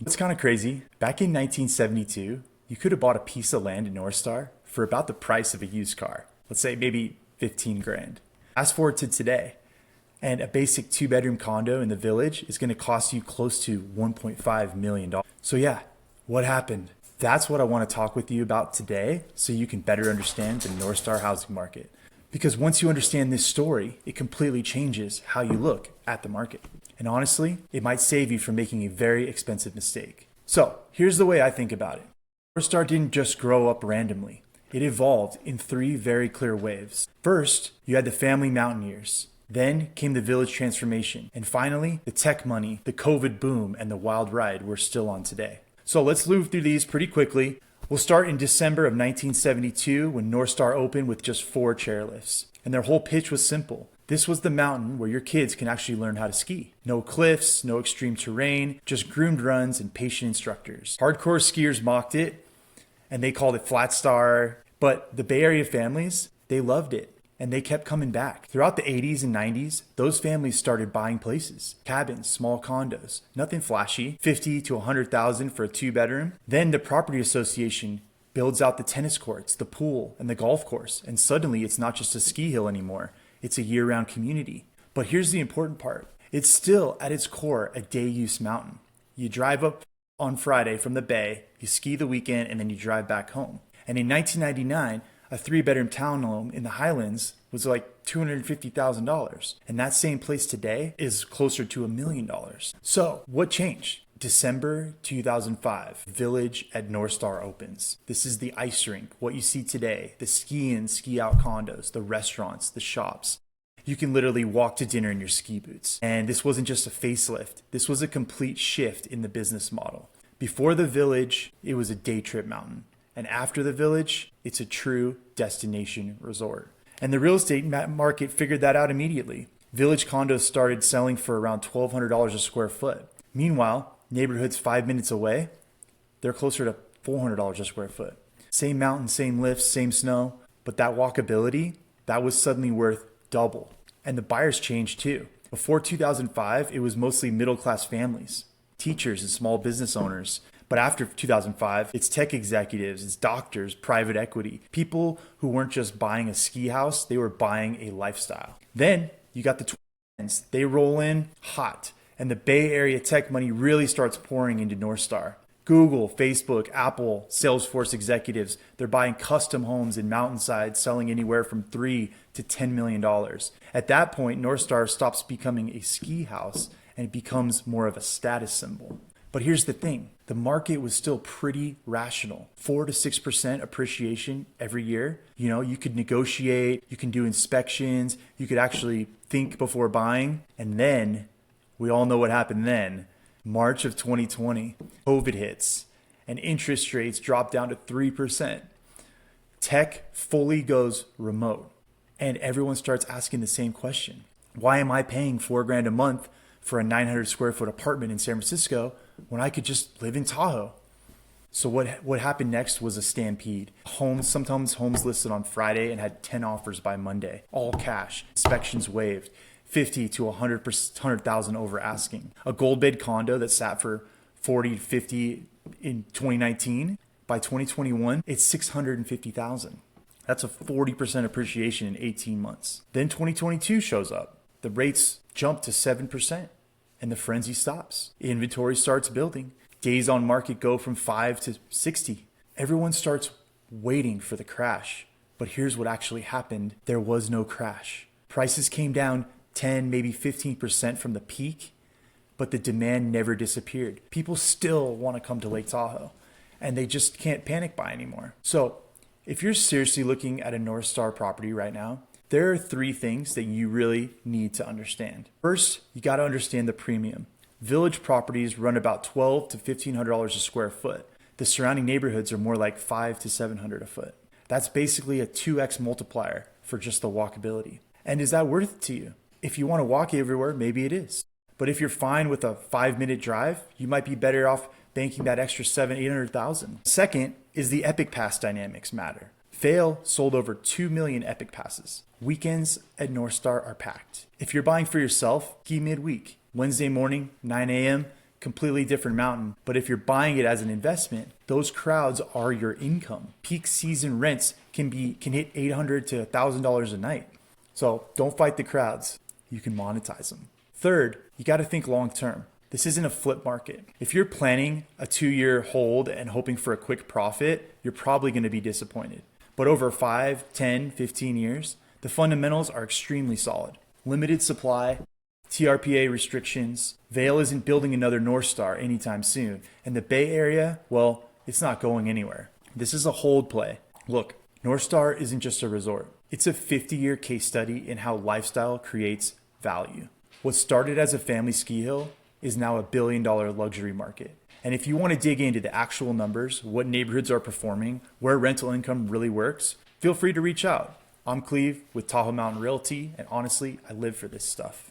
It's kind of crazy. Back in 1972, you could have bought a piece of land in Northstar for about the price of a used car. Let's say maybe 15 grand. Fast forward to today, and a basic two-bedroom condo in the village is going to cost you close to $1.5 million. So yeah, what happened? That's what I want to talk with you about today so you can better understand the Northstar housing market. Because once you understand this story, it completely changes how you look at the market. And honestly, it might save you from making a very expensive mistake. So here's the way I think about it. Northstar didn't just grow up randomly. It evolved in three very clear waves. First, you had the family mountaineers. Then came the village transformation. And finally, the tech money, the COVID boom, and the wild ride we're still on today. So let's move through these pretty quickly. We'll start in December of 1972 when Northstar opened with just 4 chairlifts. And their whole pitch was simple. This was the mountain where your kids can actually learn how to ski. No cliffs, no extreme terrain, just groomed runs and patient instructors. Hardcore skiers mocked it, and they called it Flat Star. But the Bay Area families, they loved it, and they kept coming back. Throughout the 80s and 90s, those families started buying places, cabins, small condos, nothing flashy, 50 to 100,000 for a 2-bedroom. Then the property association builds out the tennis courts, the pool, and the golf course, and suddenly it's not just a ski hill anymore. It's a year-round community. But here's the important part. It's still, at its core, a day-use mountain. You drive up on Friday from the Bay, you ski the weekend, and then you drive back home. And in 1999, a 3-bedroom townhome in the Highlands was like $250,000. And that same place today is closer to $1 million. So what changed? December 2005, Village at Northstar opens. This is the ice rink, what you see today, the ski in, ski out condos, the restaurants, the shops. You can literally walk to dinner in your ski boots. And this wasn't just a facelift. This was a complete shift in the business model. Before the Village, it was a day trip mountain. And after the Village, it's a true destination resort. And the real estate market figured that out immediately. Village condos started selling for around $1,200 a square foot. Meanwhile, neighborhoods 5 minutes away, they're closer to $400 a square foot. Same mountain, same lifts, same snow, but that walkability, that was suddenly worth double. And the buyers changed too. Before 2005, it was mostly middle-class families, teachers and small business owners. But after 2005, it's tech executives, it's doctors, private equity, people who weren't just buying a ski house, they were buying a lifestyle. Then you got the 2010s. They roll in hot. And the Bay Area tech money really starts pouring into Northstar. Google, Facebook, Apple, Salesforce executives, they're buying custom homes in Mountainside, selling anywhere from $3 to $10 million. At that point, Northstar stops becoming a ski house and it becomes more of a status symbol. But here's the thing, the market was still pretty rational. 4 to 6% appreciation every year. You know, you could negotiate, you can do inspections, you could actually think before buying, and then we all know what happened then. March of 2020, COVID hits and interest rates drop down to 3%. Tech fully goes remote and everyone starts asking the same question. Why am I paying $4 grand a month for a 900 square foot apartment in San Francisco when I could just live in Tahoe? So what happened next was a stampede. Sometimes homes listed on Friday and had 10 offers by Monday, all cash, inspections waived. 50 to 100,000 over asking. A gold bed condo that sat for 40 to 50 in 2019, by 2021, it's 650,000. That's a 40% appreciation in 18 months. Then 2022 shows up. The rates jump to 7% and the frenzy stops. Inventory starts building. Days on market go from 5 to 60. Everyone starts waiting for the crash. But here's what actually happened. There was no crash. Prices came down 10, maybe 15% from the peak, but the demand never disappeared. People still want to come to Lake Tahoe and they just can't panic buy anymore. So if you're seriously looking at a Northstar property right now, there are 3 things that you really need to understand. First, you got to understand the premium. Village properties run about $1,200 to $1,500 a square foot. The surrounding neighborhoods are more like $500 to $700 a foot. That's basically a 2x multiplier for just the walkability. And is that worth it to you? If you want to walk everywhere, maybe it is. But if you're fine with a 5-minute drive, you might be better off banking that extra 800,000. Second is the Epic Pass dynamics matter. Fail sold over 2 million Epic Passes. Weekends at Northstar are packed. If you're buying for yourself, ski midweek. Wednesday morning, 9 a.m. completely different mountain. But if you're buying it as an investment, those crowds are your income. Peak season rents can hit $800 to $1,000 a night. So don't fight the crowds. You can monetize them. Third, you got to think long term. This isn't a flip market. If you're planning a 2-year hold and hoping for a quick profit, you're probably going to be disappointed. But over 5, 10, 15 years, the fundamentals are extremely solid. Limited supply, TRPA restrictions, Vail isn't building another Northstar anytime soon, and the Bay Area, well, it's not going anywhere. This is a hold play. Look, Northstar isn't just a resort. It's a 50-year case study in how lifestyle creates value. What started as a family ski hill is now a billion-dollar luxury market. And if you want to dig into the actual numbers, what neighborhoods are performing, where rental income really works, feel free to reach out. I'm Cleve with Tahoe Mountain Realty, and honestly, I live for this stuff.